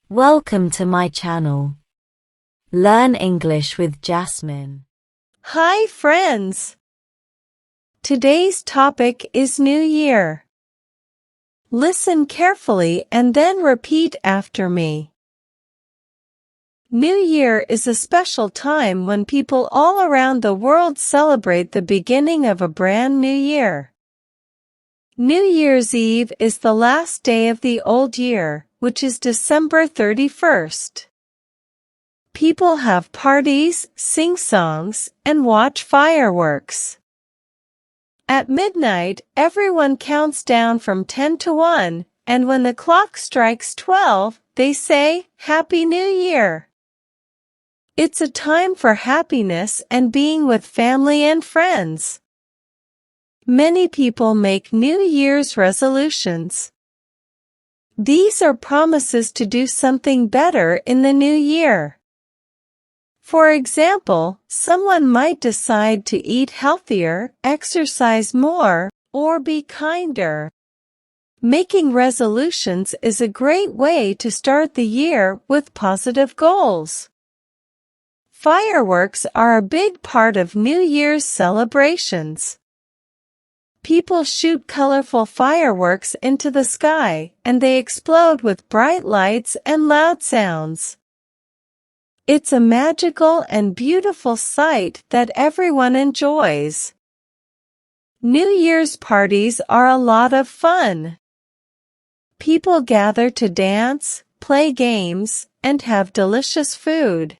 Welcome to my channel. Learn English with Jasmine. Hi friends! Today's topic is New Year. Listen carefully and then repeat after me. New Year is a special time when people all around the world celebrate the beginning of a brand new year. New Year's Eve is the last day of the old year, which is December 31st. People have parties, sing songs, and watch fireworks. At midnight, everyone counts down from 10 to 1, and when the clock strikes 12, they say, Happy New Year! It's a time for happiness and being with family and friends. Many people make New Year's resolutions. These are promises to do something better in the new year. For example, someone might decide to eat healthier, exercise more, or be kinder. Making resolutions is a great way to start the year with positive goals. Fireworks are a big part of New Year's celebrations. People shoot colorful fireworks into the sky, and they explode with bright lights and loud sounds. It's a magical and beautiful sight that everyone enjoys. New Year's parties are a lot of fun. People gather to dance, play games, and have delicious food.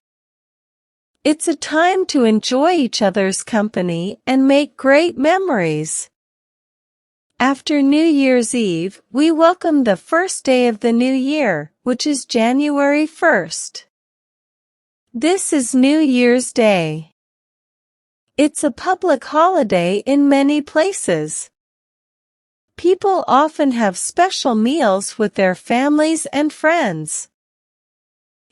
It's a time to enjoy each other's company and make great memories. After New Year's Eve, we welcome the first day of the new year, which is January 1st. This is New Year's Day. It's a public holiday in many places. People often have special meals with their families and friends.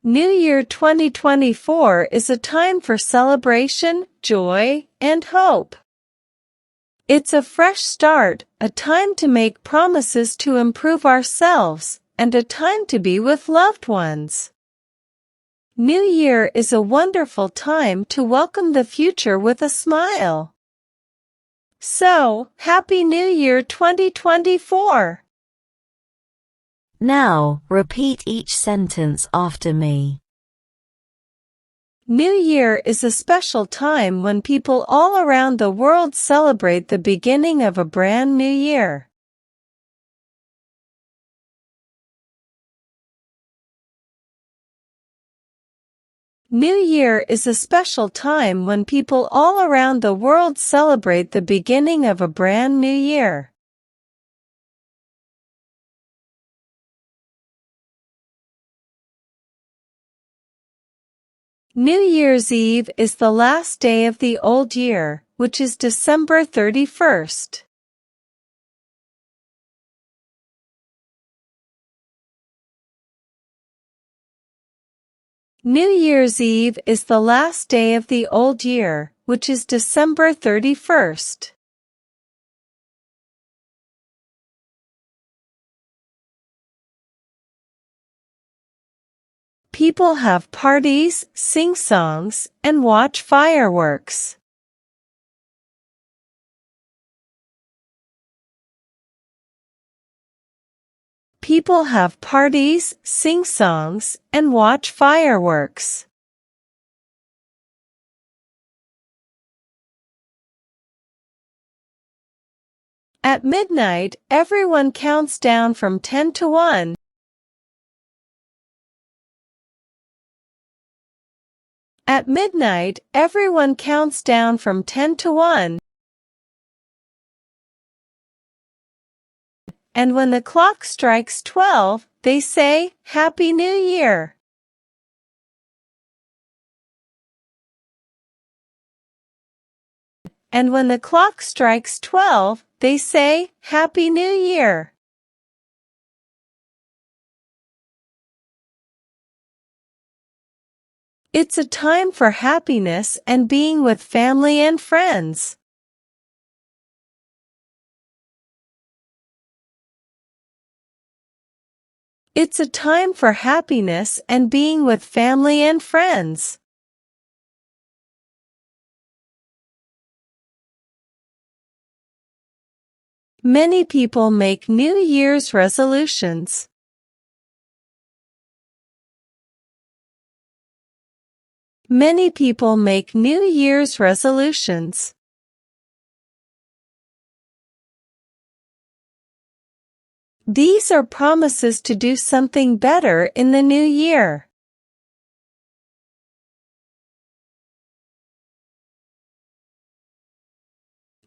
New Year 2024 is a time for celebration, joy, and hope. It's a fresh start, a time to make promises to improve ourselves, and a time to be with loved ones. New Year is a wonderful time to welcome the future with a smile. So, Happy New Year 2024! Now, repeat each sentence after me. New Year is a special time when people all around the world celebrate the beginning of a brand new year. New Year is a special time when people all around the world celebrate the beginning of a brand new year. New Year's Eve is the last day of the old year, which is December 31st. New Year's Eve is the last day of the old year, which is December 31st. People have parties, sing songs, and watch fireworks. People have parties, sing songs, and watch fireworks. At midnight, everyone counts down from 10 to 1. At midnight, everyone counts down from 10 to 1. And when the clock strikes 12, they say, Happy New Year! And when the clock strikes 12, they say, Happy New Year! It's a time for happiness and being with family and friends. It's a time for happiness and being with family and friends. Many people make New Year's resolutions. Many people make New Year's resolutions. These are promises to do something better in the new year.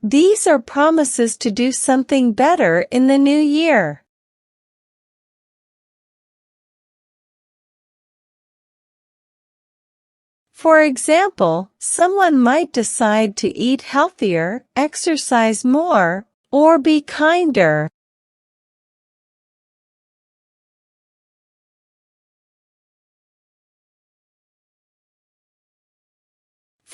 These are promises to do something better in the new year. For example, someone might decide to eat healthier, exercise more, or be kinder.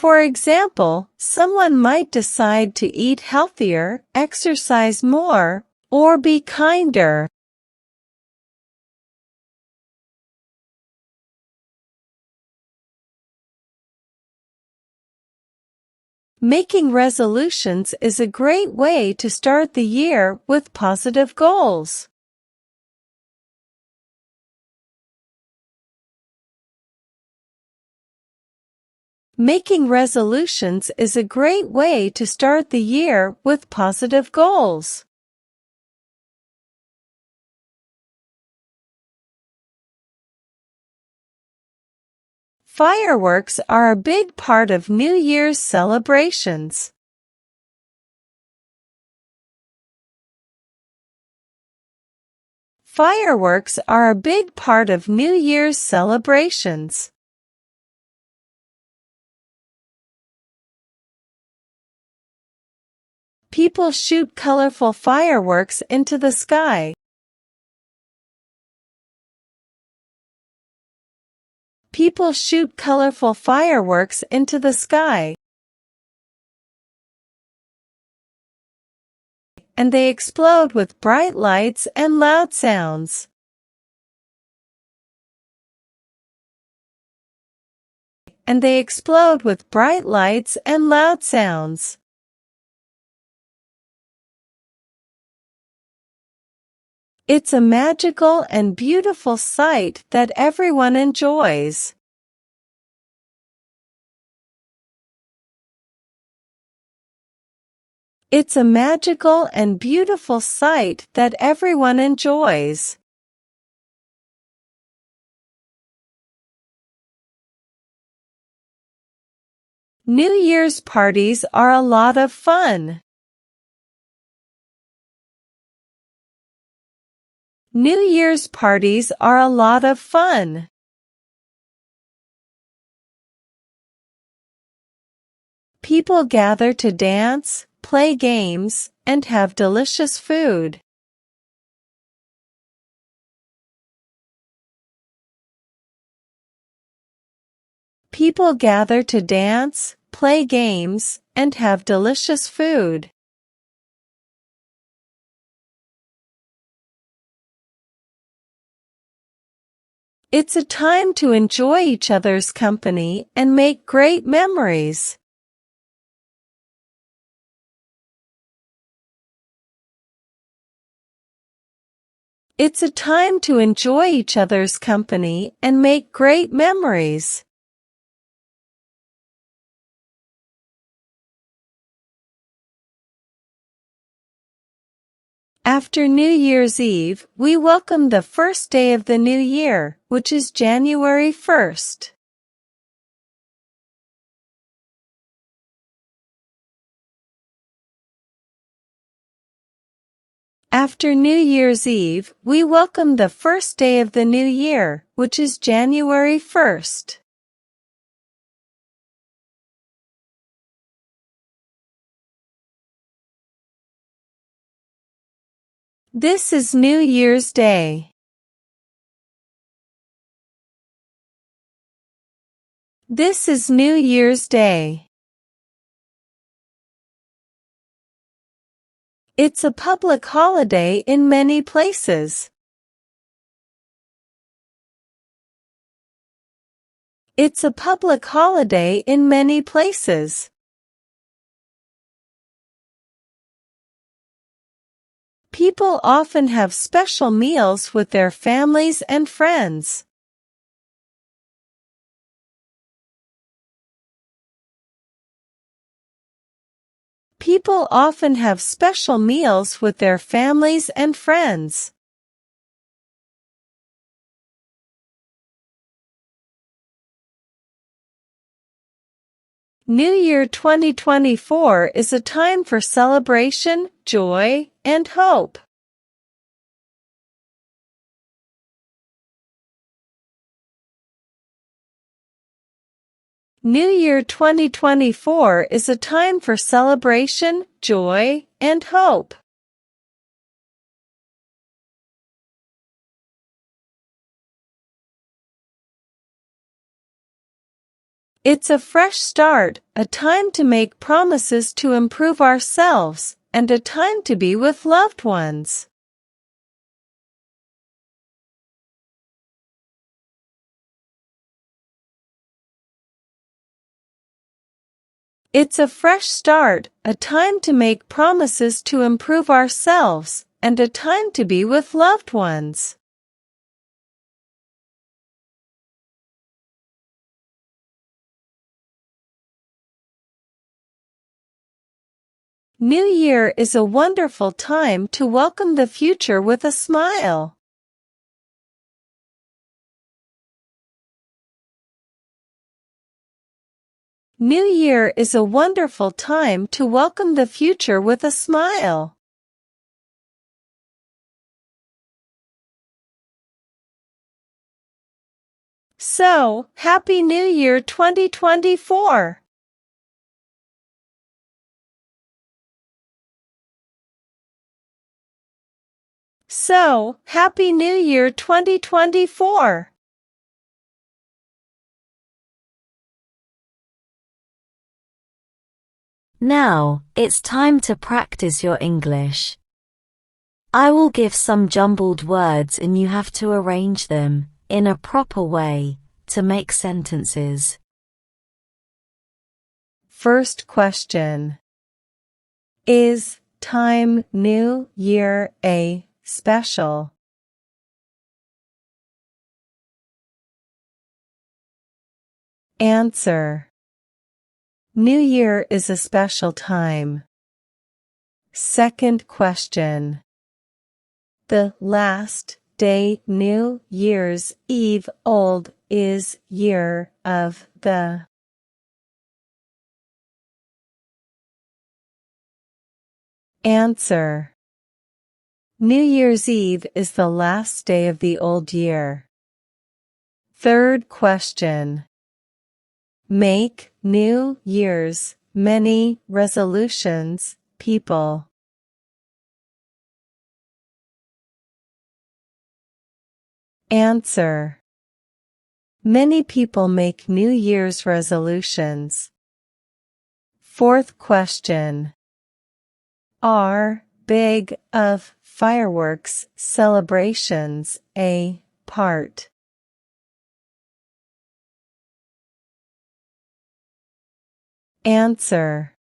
For example, someone might decide to eat healthier, exercise more, or be kinder. Making resolutions is a great way to start the year with positive goals. Making resolutions is a great way to start the year with positive goals. Fireworks are a big part of New Year's celebrations. Fireworks are a big part of New Year's celebrations. People shoot colorful fireworks into the sky. People shoot colorful fireworks into the sky. And they explode with bright lights and loud sounds. And they explode with bright lights and loud sounds. It's a magical and beautiful sight that everyone enjoys. It's a magical and beautiful sight that everyone enjoys. New Year's parties are a lot of fun. New Year's parties are a lot of fun. People gather to dance, play games, and have delicious food. People gather to dance, play games, and have delicious food. It's a time to enjoy each other's company and make great memories. It's a time to enjoy each other's company and make great memories. After New Year's Eve, we welcome the first day of the new year, which is January 1st. After New Year's Eve, we welcome the first day of the new year, which is January 1st. This is New Year's Day. This is New Year's Day. It's a public holiday in many places. It's a public holiday in many places. People often have special meals with their families and friends. People often have special meals with their families and friends. New Year 2024 is a time for celebration, joy, and hope. New Year 2024 is a time for celebration, joy, and hope. It's a fresh start, a time to make promises to improve ourselves, and a time to be with loved ones. It's a fresh start, a time to make promises to improve ourselves, and a time to be with loved ones. New Year is a wonderful time to welcome the future with a smile. New Year is a wonderful time to welcome the future with a smile. So, Happy New Year 2024! So, Happy New Year 2024! Now, it's time to practice your English. I will give some jumbled words and you have to arrange them in a proper way to make sentences. First question. Is time New Year a special? Answer. New Year is a special time. Second question. The last day New Year's Eve old is year of the. Answer. New Year's Eve is the last day of the old year. Third question. Make New Year's many resolutions, people. Answer. Many people make New Year's resolutions. Fourth question. Are big of fireworks celebrations a part? Answer.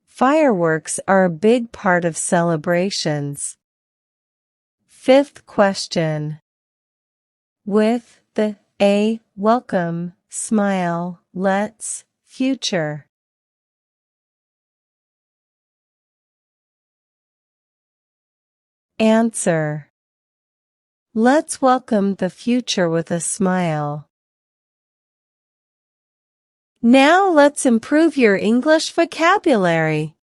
Fireworks are a big part of celebrations. Fifth question. With the a welcome, smile, let's, future. Answer. Let's welcome the future with a smile. Now let's improve your English vocabulary.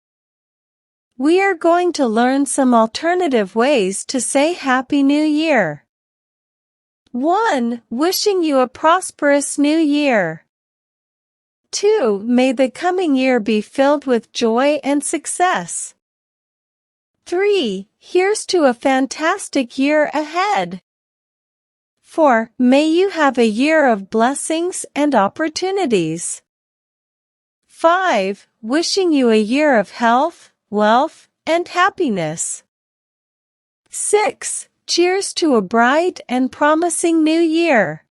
We are going to learn some alternative ways to say Happy New Year. 1. Wishing you a prosperous new year. 2. May the coming year be filled with joy and success. 3. Here's to a fantastic year ahead. 4. May you have a year of blessings and opportunities. 5. Wishing you a year of health, wealth, and happiness. 6. Cheers to a bright and promising new year.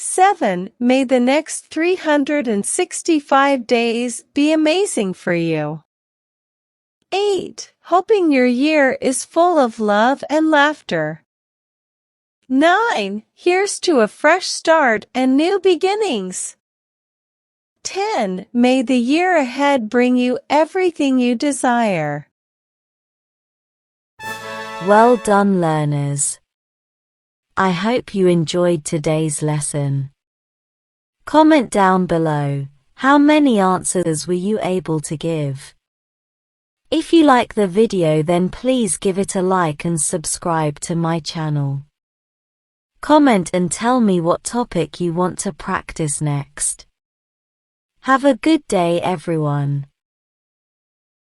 7. May the next 365 days be amazing for you. 8. Hoping your year is full of love and laughter. 9. Here's to a fresh start and new beginnings. 10. May the year ahead bring you everything you desire. Well done, learners. I hope you enjoyed today's lesson. Comment down below, how many answers were you able to give? If you like the video, then please give it a like and subscribe to my channel. Comment and tell me what topic you want to practice next. Have a good day, everyone.